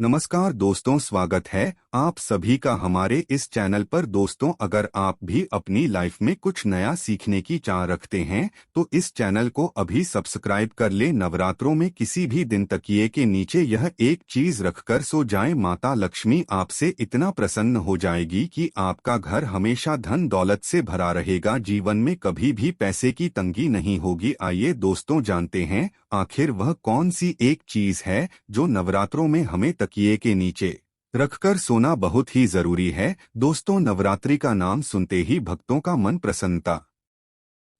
नमस्कार दोस्तों, स्वागत है आप सभी का हमारे इस चैनल पर। दोस्तों, अगर आप भी अपनी लाइफ में कुछ नया सीखने की चाह रखते हैं तो इस चैनल को अभी सब्सक्राइब कर ले। नवरात्रों में किसी भी दिन तकिए के नीचे यह एक चीज रखकर सो जाएं। माता लक्ष्मी आपसे इतना प्रसन्न हो जाएगी कि आपका घर हमेशा धन दौलत से भरा रहेगा। जीवन में कभी भी पैसे की तंगी नहीं होगी। आइए दोस्तों, जानते हैं आखिर वह कौन सी एक चीज है जो नवरात्रों में हमें तकिए के नीचे रखकर सोना बहुत ही जरूरी है। दोस्तों, नवरात्रि का नाम सुनते ही भक्तों का मन प्रसन्नता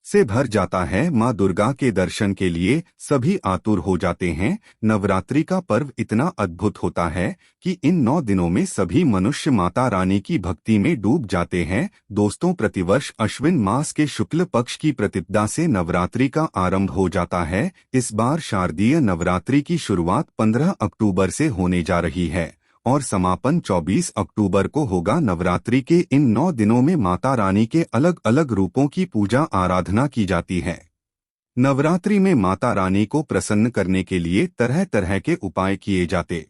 से भर जाता है। माँ दुर्गा के दर्शन के लिए सभी आतुर हो जाते हैं। नवरात्रि का पर्व इतना अद्भुत होता है कि इन 9 दिनों में सभी मनुष्य माता रानी की भक्ति में डूब जाते हैं। दोस्तों, प्रतिवर्ष अश्विन मास के शुक्ल पक्ष की प्रतिपदा से नवरात्रि का आरंभ हो जाता है। इस बार शारदीय नवरात्रि की शुरुआत 15 अक्टूबर से होने जा रही है और समापन 24 अक्टूबर को होगा। नवरात्रि के इन 9 दिनों में माता रानी के अलग अलग रूपों की पूजा आराधना की जाती है। नवरात्रि में माता रानी को प्रसन्न करने के लिए तरह तरह के उपाय किए जाते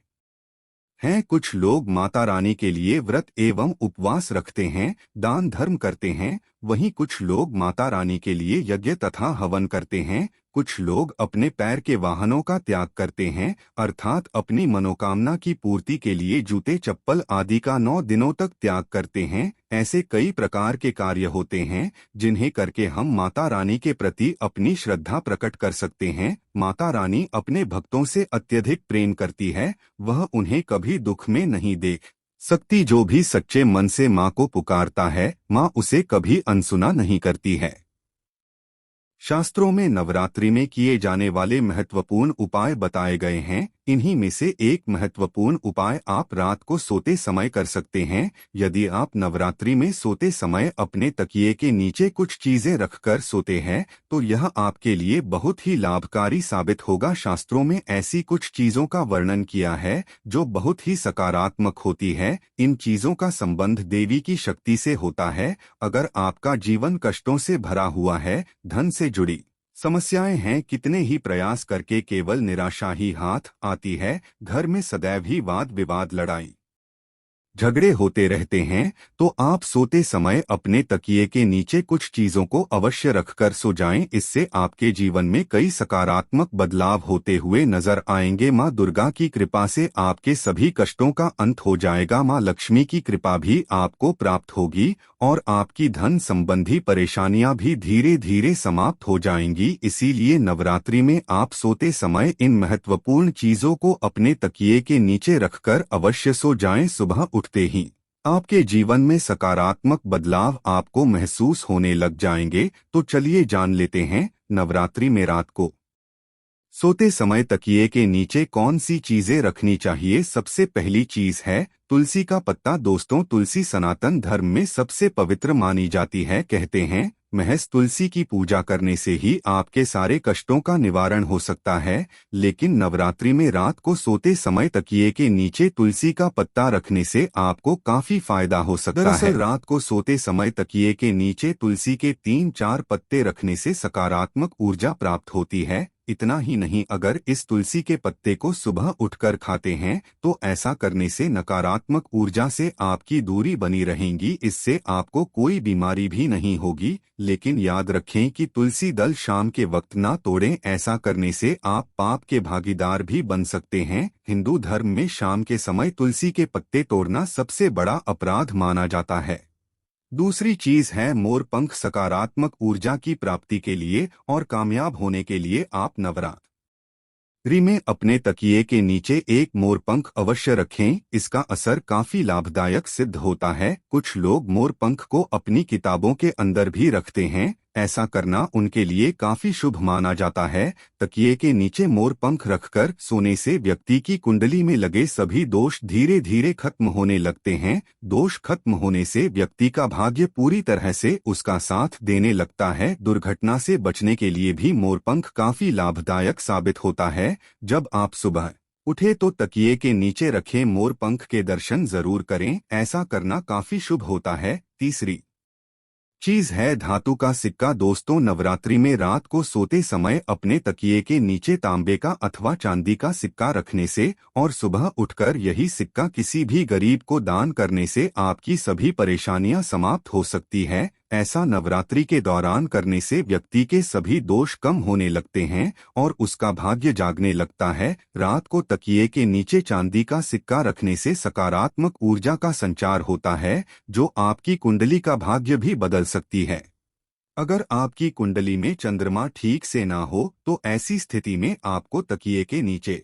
हैं। कुछ लोग माता रानी के लिए व्रत एवं उपवास रखते हैं, दान धर्म करते हैं। वहीं कुछ लोग माता रानी के लिए यज्ञ तथा हवन करते हैं। कुछ लोग अपने पैर के वाहनों का त्याग करते हैं, अर्थात अपनी मनोकामना की पूर्ति के लिए जूते चप्पल आदि का 9 दिनों तक त्याग करते हैं। ऐसे कई प्रकार के कार्य होते हैं जिन्हें करके हम माता रानी के प्रति अपनी श्रद्धा प्रकट कर सकते हैं। माता रानी अपने भक्तों से अत्यधिक प्रेम करती है, वह उन्हें कभी दुख में नहीं देख सकती। जो भी सच्चे मन से माँ को पुकारता है, माँ उसे कभी अनसुना नहीं करती है। शास्त्रों में नवरात्रि में किए जाने वाले महत्वपूर्ण उपाय बताए गए हैं। इन्हीं में से एक महत्वपूर्ण उपाय आप रात को सोते समय कर सकते हैं। यदि आप नवरात्रि में सोते समय अपने तकिए के नीचे कुछ चीजें रखकर सोते हैं तो यह आपके लिए बहुत ही लाभकारी साबित होगा। शास्त्रों में ऐसी कुछ चीजों का वर्णन किया है जो बहुत ही सकारात्मक होती है। इन चीजों का संबंध देवी की शक्ति से होता है। अगर आपका जीवन कष्टों से भरा हुआ है, धन से जुड़ी समस्याएं हैं, कितने ही प्रयास करके केवल निराशा ही हाथ आती है, घर में सदैव ही वाद विवाद लड़ाई झगड़े होते रहते हैं, तो आप सोते समय अपने तकिए के नीचे कुछ चीजों को अवश्य रखकर सो जाएं। इससे आपके जीवन में कई सकारात्मक बदलाव होते हुए नजर आएंगे। माँ दुर्गा की कृपा से आपके सभी कष्टों का अंत हो जाएगा। माँ लक्ष्मी की कृपा भी आपको प्राप्त होगी और आपकी धन संबंधी परेशानियां भी धीरे धीरे समाप्त हो जाएंगी। इसीलिए नवरात्रि में आप सोते समय इन महत्वपूर्ण चीजों को अपने तकिए के नीचे रखकर अवश्य सो जाएं। सुबह उठते ही आपके जीवन में सकारात्मक बदलाव आपको महसूस होने लग जाएंगे। तो चलिए जान लेते हैं नवरात्रि में रात को सोते समय तकिए के नीचे कौन सी चीजें रखनी चाहिए। सबसे पहली चीज है तुलसी का पत्ता। दोस्तों, तुलसी सनातन धर्म में सबसे पवित्र मानी जाती है। कहते हैं महज तुलसी की पूजा करने से ही आपके सारे कष्टों का निवारण हो सकता है। लेकिन नवरात्रि में रात को सोते समय तकिए के नीचे तुलसी का पत्ता रखने से आपको काफी फायदा हो सकता है। दरअसल रात को सोते समय तकिए के नीचे तुलसी के 3-4 पत्ते रखने से सकारात्मक ऊर्जा प्राप्त होती है। इतना ही नहीं, अगर इस तुलसी के पत्ते को सुबह उठकर खाते हैं तो ऐसा करने से नकारात्मक ऊर्जा से आपकी दूरी बनी रहेगी। इससे आपको कोई बीमारी भी नहीं होगी। लेकिन याद रखें कि तुलसी दल शाम के वक्त ना तोड़ें। ऐसा करने से आप पाप के भागीदार भी बन सकते हैं। हिंदू धर्म में शाम के समय तुलसी के पत्ते तोड़ना सबसे बड़ा अपराध माना जाता है। दूसरी चीज है मोरपंख। सकारात्मक ऊर्जा की प्राप्ति के लिए और कामयाब होने के लिए आप नवरात्रि में अपने तकिए के नीचे एक मोरपंख अवश्य रखें। इसका असर काफी लाभदायक सिद्ध होता है। कुछ लोग मोरपंख को अपनी किताबों के अंदर भी रखते हैं। ऐसा करना उनके लिए काफी शुभ माना जाता है। तकिए के नीचे मोरपंख रखकर सोने से व्यक्ति की कुंडली में लगे सभी दोष धीरे धीरे खत्म होने लगते हैं। दोष खत्म होने से व्यक्ति का भाग्य पूरी तरह से उसका साथ देने लगता है। दुर्घटना से बचने के लिए भी मोरपंख काफी लाभदायक साबित होता है। जब आप सुबह उठे तो तकिए के नीचे रखे मोरपंख के दर्शन जरूर करें। ऐसा करना काफी शुभ होता है। तीसरी चीज है धातु का सिक्का। दोस्तों, नवरात्रि में रात को सोते समय अपने तकिए के नीचे तांबे का अथवा चांदी का सिक्का रखने से और सुबह उठकर यही सिक्का किसी भी गरीब को दान करने से आपकी सभी परेशानियां समाप्त हो सकती है। ऐसा नवरात्रि के दौरान करने से व्यक्ति के सभी दोष कम होने लगते हैं और उसका भाग्य जागने लगता है। रात को तकिए के नीचे चांदी का सिक्का रखने से सकारात्मक ऊर्जा का संचार होता है, जो आपकी कुंडली का भाग्य भी बदल सकती है। अगर आपकी कुंडली में चंद्रमा ठीक से ना हो तो ऐसी स्थिति में आपको तकिए के नीचे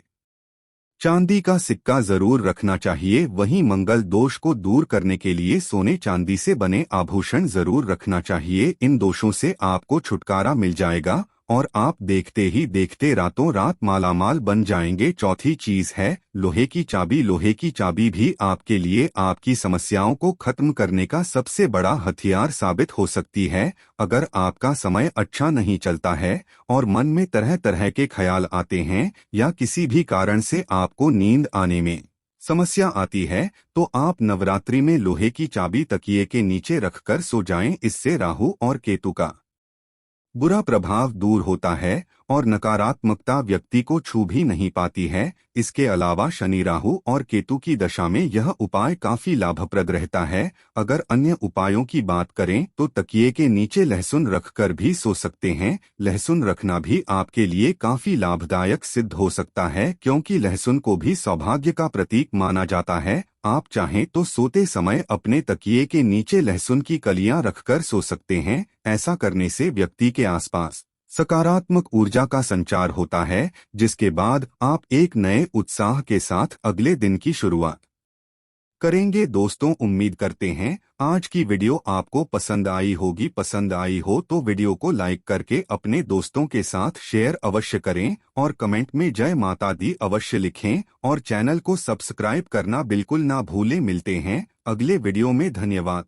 चांदी का सिक्का जरूर रखना चाहिए। वहीं मंगल दोष को दूर करने के लिए सोने चांदी से बने आभूषण जरूर रखना चाहिए। इन दोषों से आपको छुटकारा मिल जाएगा और आप देखते ही देखते रातों रात मालामाल बन जाएंगे। चौथी चीज है लोहे की चाबी। लोहे की चाबी भी आपके लिए आपकी समस्याओं को खत्म करने का सबसे बड़ा हथियार साबित हो सकती है। अगर आपका समय अच्छा नहीं चलता है और मन में तरह तरह के ख्याल आते हैं या किसी भी कारण से आपको नींद आने में समस्या आती है, तो आप नवरात्रि में लोहे की चाबी तकिए के नीचे रखकर सो जाएं। इससे राहु और केतु का बुरा प्रभाव दूर होता है और नकारात्मकता व्यक्ति को छू भी नहीं पाती है। इसके अलावा शनि राहु और केतु की दशा में यह उपाय काफी लाभप्रद रहता है। अगर अन्य उपायों की बात करें तो तकिए के नीचे लहसुन रखकर भी सो सकते हैं। लहसुन रखना भी आपके लिए काफी लाभदायक सिद्ध हो सकता है, क्योंकि लहसुन को भी सौभाग्य का प्रतीक माना जाता है। आप चाहें तो सोते समय अपने तकिए के नीचे लहसुन की कलियां रखकर सो सकते हैं। ऐसा करने से व्यक्ति के आसपास सकारात्मक ऊर्जा का संचार होता है, जिसके बाद आप एक नए उत्साह के साथ अगले दिन की शुरुआत करेंगे। दोस्तों, उम्मीद करते हैं आज की वीडियो आपको पसंद आई होगी। पसंद आई हो तो वीडियो को लाइक करके अपने दोस्तों के साथ शेयर अवश्य करें और कमेंट में जय माता दी अवश्य लिखें और चैनल को सब्सक्राइब करना बिल्कुल ना भूलें। मिलते हैं अगले वीडियो में। धन्यवाद।